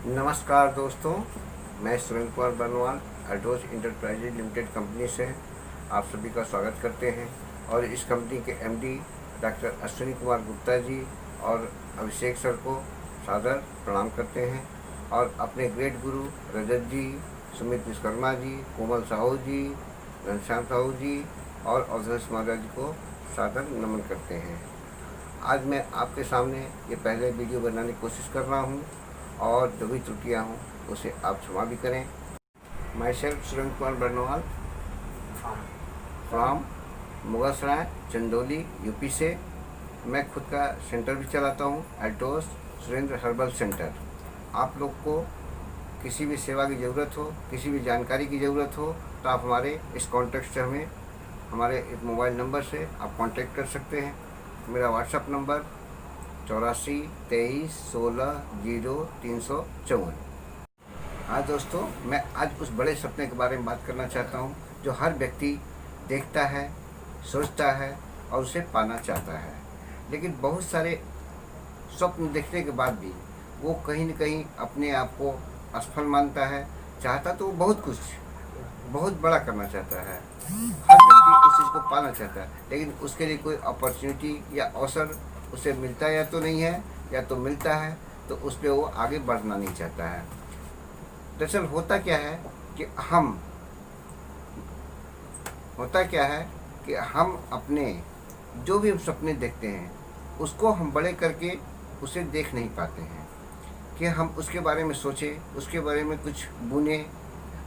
नमस्कार दोस्तों, मैं Surendra Kumar Barnwal Altos enterprises limited company से आप सभी का स्वागत करते हैं। और इस कंपनी के एमडी डॉक्टर अश्विनी कुमार गुप्ता जी और अभिषेक सर को सादर प्रणाम करते हैं। और अपने ग्रेट गुरु रजत जी, सुमित विश्वकर्मा जी, कोमल साहू जी, घनश्याम साहू जी और अवधेश महाराज जी को सादर नमन करते हैं। आज मैं आपके सामने ये पहले वीडियो बनाने की कोशिश कर रहा हूँ और जो भी त्रुटियाँ हों उसे आप क्षमा भी करें। My self Surendra Kumar Barnwal from Mughalsarai Chandauli UP से। मैं खुद का सेंटर भी चलाता हूँ, एल्टोस सुरेंद्र हर्बल सेंटर। आप लोग को किसी भी सेवा की ज़रूरत हो, किसी भी जानकारी की ज़रूरत हो तो आप हमारे इस कॉन्टैक्ट से हमें हमारे इस मोबाइल नंबर से आप कांटेक्ट कर सकते हैं। मेरा व्हाट्सएप नंबर 84 23 16 0 354। हाँ दोस्तों, मैं आज उस बड़े सपने के बारे में बात करना चाहता हूँ जो हर व्यक्ति देखता है, सोचता है और उसे पाना चाहता है। लेकिन बहुत सारे स्वप्न देखने के बाद भी वो कहीं न कहीं अपने आप को असफल मानता है। चाहता तो वो बहुत कुछ, बहुत बड़ा करना चाहता है, हर व्यक्ति उस चीज़ को पाना चाहता है, लेकिन उसके लिए कोई अपॉर्चुनिटी या अवसर उसे मिलता या तो नहीं है, या तो मिलता है तो उस पर वो आगे बढ़ना नहीं चाहता है। दरअसल होता क्या है कि हम अपने जो भी सपने देखते हैं उसको हम बड़े करके उसे देख नहीं पाते हैं कि हम उसके बारे में सोचें, उसके बारे में कुछ बुने।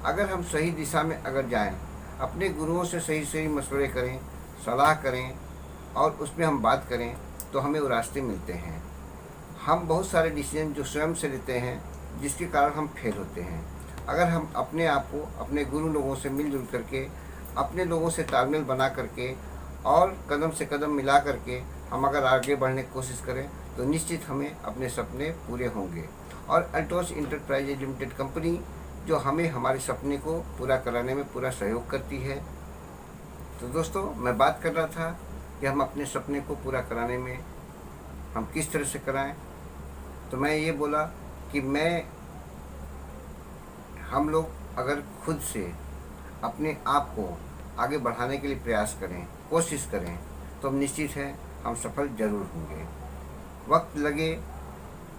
अगर हम सही दिशा में अगर जाएं, अपने गुरुओं से सही सही मशवरे करें, सलाह करें और उसमें हम बात करें तो हमें वो रास्ते मिलते हैं। हम बहुत सारे डिसीजन जो स्वयं से लेते हैं जिसके कारण हम फेल होते हैं। अगर हम अपने आप को अपने गुरु लोगों से मिलजुल करके, अपने लोगों से तालमेल बना करके और कदम से कदम मिला करके हम अगर आगे बढ़ने की कोशिश करें तो निश्चित हमें अपने सपने पूरे होंगे। और एल्टोस इंटरप्राइजेज लिमिटेड कंपनी जो हमें हमारे सपने को पूरा कराने में पूरा सहयोग करती है। तो दोस्तों, मैं बात कर रहा था कि हम अपने सपने को पूरा कराने में हम किस तरह से कराएं। तो मैं ये बोला कि हम लोग अगर खुद से अपने आप को आगे बढ़ाने के लिए प्रयास करें, कोशिश करें तो हम निश्चित है हम सफल जरूर होंगे। वक्त लगे,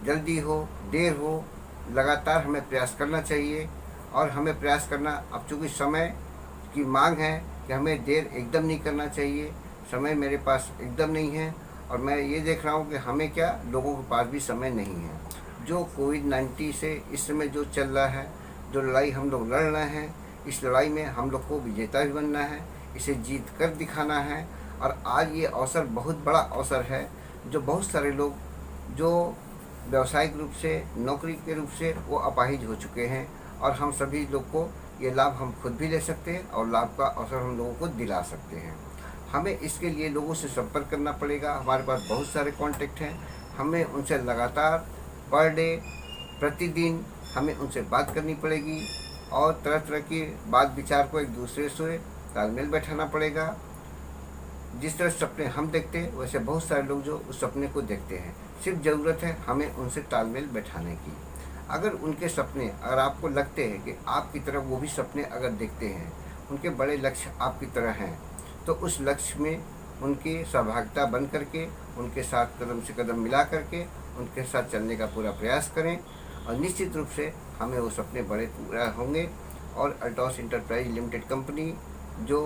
जल्दी हो, देर हो, लगातार हमें प्रयास करना चाहिए। और हमें प्रयास करना, अब चूँकि समय की मांग है कि हमें देर एकदम नहीं करना चाहिए। समय मेरे पास एकदम नहीं है और मैं ये देख रहा हूँ कि हमें क्या, लोगों के पास भी समय नहीं है। जो कोविड-19 से इस समय जो चल रहा है, जो लड़ाई हम लोग लड़ रहे हैं, इस लड़ाई में हम लोग को विजेता भी बनना है, इसे जीत कर दिखाना है। और आज ये अवसर बहुत बड़ा अवसर है जो बहुत सारे लोग जो व्यावसायिक रूप से, नौकरी के रूप से वो अपाहिज हो चुके हैं। और हम सभी लोग को ये लाभ हम खुद भी ले सकते हैं और लाभ का अवसर हम लोगों को दिला सकते हैं। हमें इसके लिए लोगों से संपर्क करना पड़ेगा। हमारे पास बहुत सारे कॉन्टेक्ट हैं, हमें उनसे लगातार पर डे, प्रतिदिन हमें उनसे बात करनी पड़ेगी और तरह तरह की बात विचार को एक दूसरे से तालमेल बैठाना पड़ेगा। जिस तरह सपने हम देखते हैं वैसे बहुत सारे लोग जो उस सपने को देखते हैं, सिर्फ ज़रूरत है हमें उनसे तालमेल बैठाने की। अगर उनके सपने, अगर आपको लगते हैं कि आपकी तरह वो भी सपने अगर देखते हैं, उनके बड़े लक्ष्य आपकी तरह हैं, तो उस लक्ष्य में उनकी सहभागिता बन करके, उनके साथ कदम से कदम मिला करके उनके साथ चलने का पूरा प्रयास करें और निश्चित रूप से हमें वो सपने बड़े पूरा होंगे। और एल्टोस इंटरप्राइज लिमिटेड कंपनी जो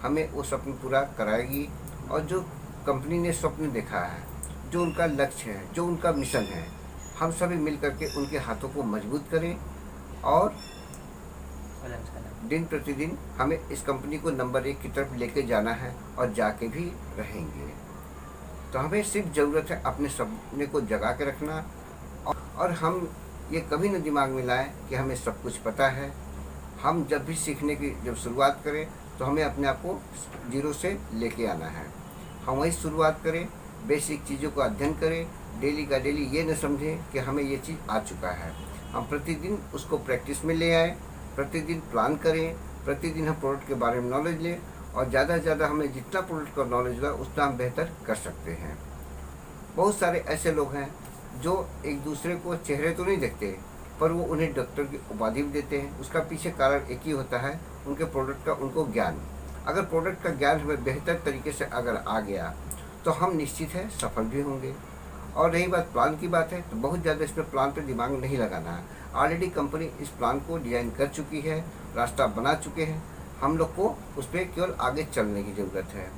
हमें वो सपने पूरा कराएगी। और जो कंपनी ने स्वप्न देखा है, जो उनका लक्ष्य है, जो उनका मिशन है, हम सभी मिल करके उनके हाथों को मजबूत करें और दिन प्रतिदिन हमें इस कंपनी को नंबर 1 की तरफ लेके जाना है और जाके भी रहेंगे। तो हमें सिर्फ ज़रूरत है अपने सपने को जगा के रखना। और हम ये कभी न दिमाग में लाएं कि हमें सब कुछ पता है। हम जब भी सीखने की जब शुरुआत करें तो हमें अपने आप को जीरो से लेके आना है। हम वही शुरुआत करें, बेसिक चीज़ों को अध्ययन करें, डेली का डेली। ये न समझें कि हमें ये चीज़ आ चुका है। हम प्रतिदिन उसको प्रैक्टिस में ले आएँ, प्रतिदिन प्लान करें, प्रतिदिन हम प्रोडक्ट के बारे में नॉलेज लें और ज़्यादा से ज़्यादा हमें जितना प्रोडक्ट का नॉलेज होगा उतना हम बेहतर कर सकते हैं। बहुत सारे ऐसे लोग हैं जो एक दूसरे को चेहरे तो नहीं देखते, पर वो उन्हें डॉक्टर की उपाधि भी देते हैं। उसका पीछे कारण एक ही होता है, उनके प्रोडक्ट का उनको ज्ञान। अगर प्रोडक्ट का ज्ञान हमें बेहतर तरीके से अगर आ गया तो हम निश्चित है सफल भी होंगे। और रही बात प्लान की बात है, तो बहुत ज़्यादा इसमें प्लान पे दिमाग नहीं लगाना है। ऑलरेडी कंपनी इस प्लान को डिज़ाइन कर चुकी है, रास्ता बना चुके हैं, हम लोग को उस पर केवल आगे चलने की ज़रूरत है।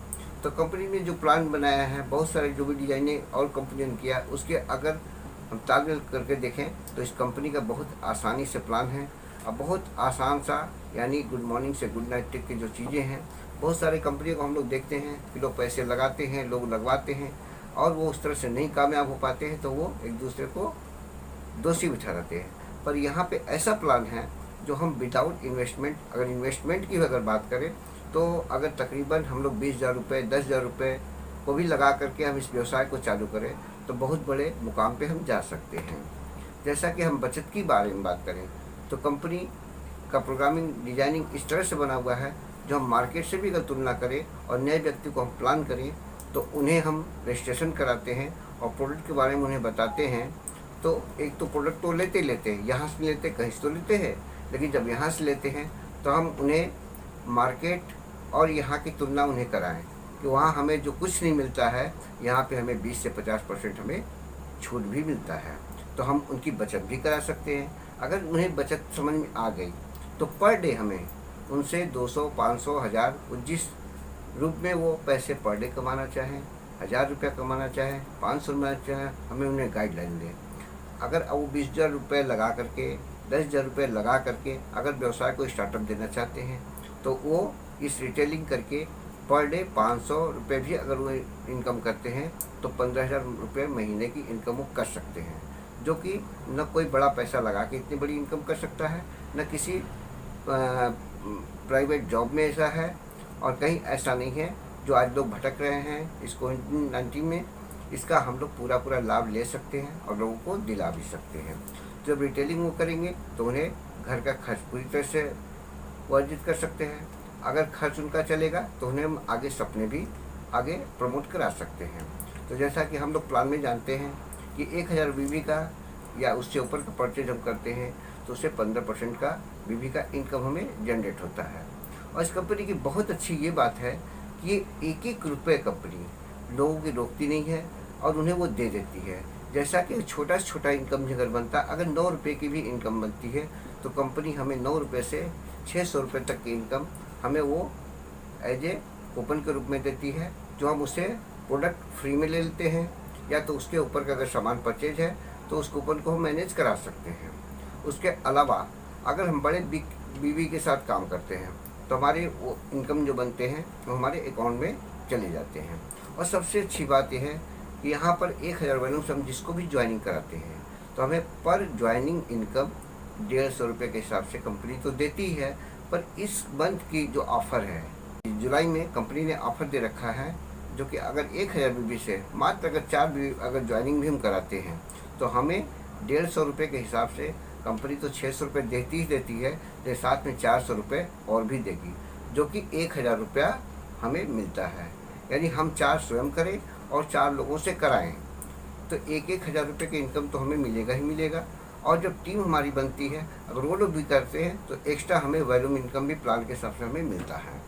तो कंपनी ने जो प्लान बनाया है, बहुत सारे जो भी डिजाइनिंग और कंपनी ने किया, उसके अगर हम तालमेल करके देखें तो इस कंपनी का बहुत आसानी से प्लान है। अब बहुत आसान सा, यानी गुड मॉर्निंग से गुड नाइट तक की जो चीज़ें हैं, बहुत सारे कंपनियों को हम लोग देखते हैं कि लोग पैसे लगाते हैं, लोग लगवाते हैं और वो उस तरह से नहीं कामयाब हो पाते हैं, तो वो एक दूसरे को दोषी भी ठहराते हैं। पर यहाँ पे ऐसा प्लान है जो हम विदाउट इन्वेस्टमेंट, अगर इन्वेस्टमेंट की अगर बात करें तो अगर तकरीबन हम लोग 20,000 रुपये, 10,000 रुपये को भी लगा करके हम इस व्यवसाय को चालू करें तो बहुत बड़े मुकाम पे हम जा सकते हैं। जैसा कि हम बचत की बारे में बात करें तो कंपनी का प्रोग्रामिंग डिजाइनिंग इस तरह से बना हुआ है, जो हम मार्केट से भी अगर तुलना करें और नए व्यक्ति को हम प्लान करें तो उन्हें हम रजिस्ट्रेशन कराते हैं और प्रोडक्ट के बारे में उन्हें बताते हैं। तो एक तो प्रोडक्ट तो लेते हैं, यहाँ से लेते, कहीं से तो लेते हैं, लेकिन जब यहाँ से लेते हैं तो हम उन्हें मार्केट और यहाँ की तुलना उन्हें कराएं कि वहाँ हमें जो कुछ नहीं मिलता है, यहाँ पे हमें 20 से 50% हमें छूट भी मिलता है। तो हम उनकी बचत भी करा सकते हैं। अगर उन्हें बचत समझ में आ गई तो पर डे हमें उनसे 200, 500, 1000, जिस रूप में वो पैसे पर डे कमाना चाहें, 1000 रुपया कमाना चाहें, 500 कमाना चाहें, हमें उन्हें गाइडलाइन दें। अगर वो 20,000 रुपये लगा करके, 10,000 रुपये लगा करके अगर व्यवसाय को स्टार्टअप देना चाहते हैं तो वो इस रिटेलिंग करके पर डे 500 रुपये भी अगर वो इनकम करते हैं तो 15,000 रुपये महीने की इनकम वो कर सकते हैं, जो कि न कोई बड़ा पैसा लगा के इतनी बड़ी इनकम कर सकता है, न किसी प्राइवेट जॉब में ऐसा है, और कहीं ऐसा नहीं है जो आज लोग भटक रहे हैं इस कोविड-19 में। इसका हम लोग पूरा लाभ ले सकते हैं और लोगों को दिला भी सकते हैं। जब रिटेलिंग वो करेंगे तो उन्हें घर का खर्च पूरी तरह से वर्जित कर सकते हैं। अगर खर्च उनका चलेगा तो उन्हें हम आगे सपने भी आगे प्रमोट करा सकते हैं। तो जैसा कि हम लोग प्लान में जानते हैं कि 1000 बीवी का या उससे ऊपर का परचेज हम करते हैं तो उससे 15% का बीवी का इनकम हमें जनरेट होता है। और इस कंपनी की बहुत अच्छी ये बात है कि ये 1-1 रुपये कंपनी लोगों की रोकती नहीं है और उन्हें वो दे देती है। जैसा कि छोटा से छोटा इनकम अगर बनता, अगर 9 रुपये की भी इनकम बनती है तो कंपनी हमें 9 रुपये से 600 रुपये तक की इनकम हमें वो एज ए कूपन के रूप में देती है, जो हम उससे प्रोडक्ट फ्री में ले लेते हैं, या तो उसके ऊपर का अगर सामान परचेज है तो उस कूपन को हम मैनेज करा सकते हैं। उसके अलावा अगर हम बड़े बीवी के साथ काम करते हैं तो हमारे वो इनकम जो बनते हैं वो हमारे अकाउंट में चले जाते हैं। और सबसे अच्छी बात यह है कि यहाँ पर 1000 वैल्यूम से हम जिसको भी ज्वाइनिंग कराते हैं तो हमें पर ज्वाइनिंग इनकम 150 रुपये के हिसाब से कंपनी तो देती ही है। पर इस मंथ की जो ऑफ़र है, जुलाई में कंपनी ने ऑफ़र दे रखा है, जो कि अगर 1000 बीवी से मात्र अगर 4 बीवी अगर ज्वाइनिंग भी हम कराते हैं तो हमें 150 रुपये के हिसाब से कंपनी तो 600 रुपये देती ही देती है, लेकिन साथ में 400 रुपये और भी देगी, जो कि 1000 रुपया हमें मिलता है। यानी हम 4 स्वयं करें और 4 लोगों से कराएं तो 1-1 हज़ार रुपये की इनकम तो हमें मिलेगा ही मिलेगा। और जब टीम हमारी बनती है, अगर वो लोग भी करते हैं तो एक्स्ट्रा हमें वॉल्यूम इनकम भी प्लान के हिसाब से हमें मिलता है।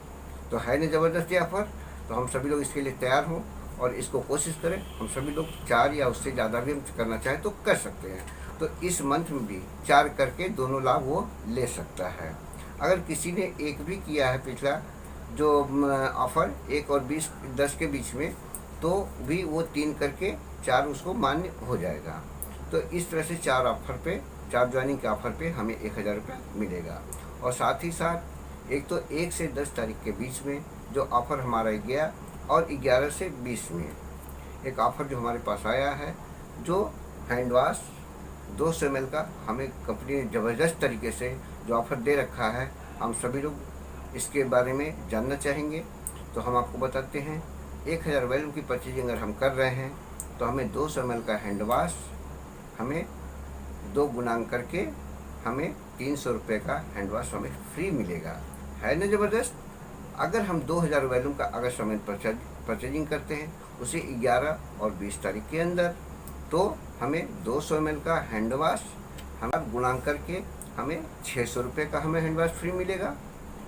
तो है ना ज़बरदस्त ऑफर। तो हम सभी लोग इसके लिए तैयार हों और इसको कोशिश करें। हम सभी लोग 4 या उससे ज़्यादा भी हम करना चाहें तो कर सकते हैं। तो इस मंथ में भी 4 करके दोनों लाभ वो ले सकता है। अगर किसी ने 1 भी किया है पिछला जो ऑफ़र 1 और 10 के बीच में, तो भी वो 3 करके 4 उसको मान्य हो जाएगा। तो इस तरह से 4 ऑफ़र पे, 4 ज्वाइनिंग के ऑफ़र पे हमें 1000 रुपये मिलेगा। और साथ ही साथ एक तो 1 से 10 तारीख के बीच में जो ऑफ़र हमारा गया, और 11 से 20 में एक ऑफ़र जो हमारे पास आया है, जो हैंड वाश 200 ml का हमें कंपनी ने ज़बरदस्त तरीके से जो ऑफ़र दे रखा है, हम सभी लोग इसके बारे में जानना चाहेंगे। तो हम आपको बताते हैं, 1000 वैल्यूम की परचेजिंग अगर हम कर रहे हैं तो हमें 200 ml का हैंड वाश हमें 2 गुणांक करके हमें 300 रुपये का हैंड वाश हमें फ्री मिलेगा। है ना ज़बरदस्त। अगर हम 2000 वैल्यूम का अगर समय परचेजिंग करते हैं उसे 11 और 20 तारीख के अंदर, तो हमें 200 ml का हैंड वॉश हम गुणांक करके हमें 600 रुपये का हमें हैंड वॉश फ्री मिलेगा।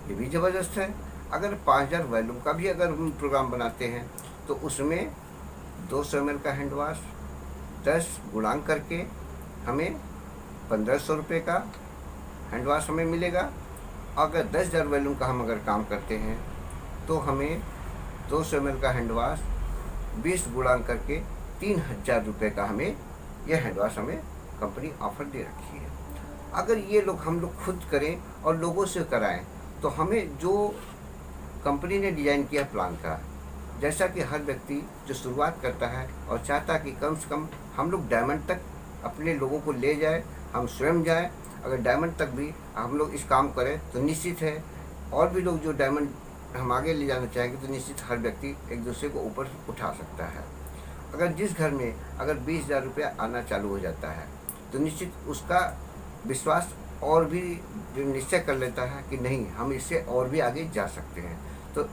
ये भी ज़बरदस्त है। अगर 5000 वॉल्यूम का भी अगर हम प्रोग्राम बनाते हैं तो उसमें 200 ml का हैंड वॉश 10 गुणांक करके हमें 1500 रुपये का हैंड वॉश हमें मिलेगा। अगर 10,000 वॉल्यूम का हम अगर काम करते हैं तो हमें 200 ml का हैंड वॉश 20 गुणांक करके 3000 रुपये का हमें यह हैंड वॉश हमें कंपनी ऑफर दे रखी है। अगर ये लोग हम लोग खुद करें और लोगों से कराएं तो हमें जो कंपनी ने डिज़ाइन किया प्लान का, जैसा कि हर व्यक्ति जो शुरुआत करता है और चाहता है कि कम से कम हम लोग डायमंड तक अपने लोगों को ले जाए, हम स्वयं जाएं, अगर डायमंड तक भी हम लोग इस काम करें तो निश्चित है और भी लोग जो डायमंड हम आगे ले जाना चाहेंगे तो निश्चित हर व्यक्ति एक दूसरे को ऊपर उठा सकता है। अगर जिस घर में अगर 20,000 रुपया आना चालू हो जाता है तो निश्चित उसका विश्वास और भी निश्चय कर लेता है कि नहीं, हम इससे और भी आगे जा सकते हैं। तो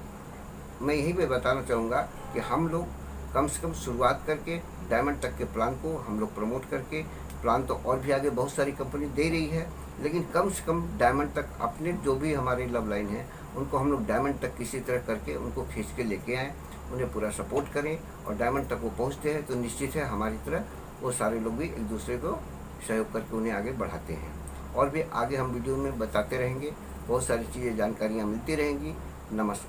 मैं यही पे बताना चाहूँगा कि हम लोग कम से कम शुरुआत करके डायमंड तक के प्लान को हम लोग प्रमोट करके, प्लान तो और भी आगे बहुत सारी कंपनी दे रही है, लेकिन कम से कम डायमंड तक अपने जो भी हमारे लव लाइन है उनको हम लोग डायमंड तक किसी तरह करके उनको खींच के लेके आएँ, उन्हें पूरा सपोर्ट करें और डायमंड तक वो पहुँचते हैं तो निश्चित है हमारी तरह वो सारे लोग भी एक दूसरे को सहयोग करके उन्हें आगे बढ़ाते हैं। और भी आगे हम वीडियो में बताते रहेंगे, बहुत सारी चीज़ें जानकारियाँ मिलती रहेंगी। नमस्कार।